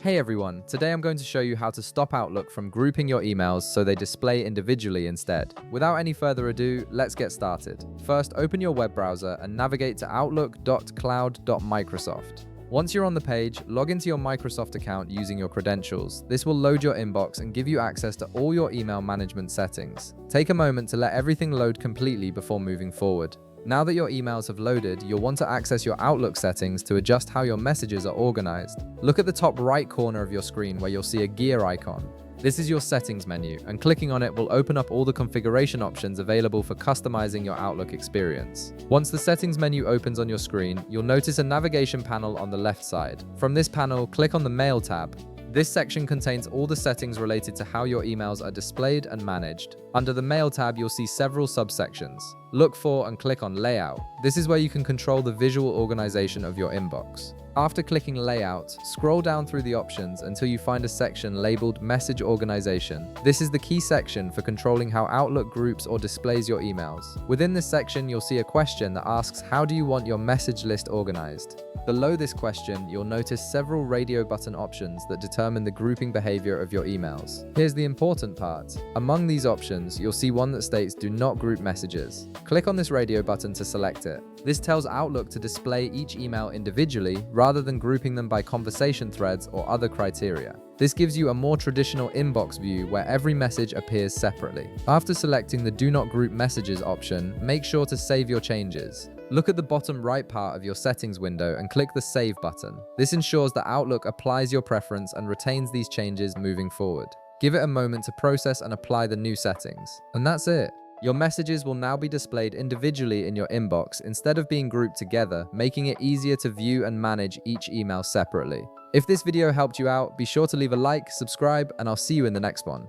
Hey everyone, today I'm going to show you how to stop Outlook from grouping your emails so they display individually instead. Without any further ado, let's get started. First, open your web browser and navigate to outlook.cloud.microsoft. Once you're on the page, log into your Microsoft account using your credentials. This will load your inbox and give you access to all your email management settings. Take a moment to let everything load completely before moving forward. Now that your emails have loaded, you'll want to access your Outlook settings to adjust how your messages are organized. Look at the top right corner of your screen where you'll see a gear icon. This is your settings menu, and clicking on it will open up all the configuration options available for customizing your Outlook experience. Once the settings menu opens on your screen, you'll notice a navigation panel on the left side. From this panel, click on the Mail tab. This section contains all the settings related to how your emails are displayed and managed. Under the Mail tab, you'll see several subsections. Look for and click on Layout. This is where you can control the visual organization of your inbox. After clicking Layout, scroll down through the options until you find a section labeled Message Organization. This is the key section for controlling how Outlook groups or displays your emails. Within this section, you'll see a question that asks, how do you want your message list organized? Below this question, you'll notice several radio button options that determine the grouping behavior of your emails. Here's the important part. Among these options, you'll see one that states do not group messages. Click on this radio button to select it. This tells Outlook to display each email individually rather than grouping them by conversation threads or other criteria. This gives you a more traditional inbox view where every message appears separately. After selecting the Do Not Group Messages option, make sure to save your changes. Look at the bottom right part of your settings window and click the Save button. This ensures that Outlook applies your preference and retains these changes moving forward. Give it a moment to process and apply the new settings. And that's it. Your messages will now be displayed individually in your inbox instead of being grouped together, making it easier to view and manage each email separately. If this video helped you out, be sure to leave a like, subscribe, and I'll see you in the next one.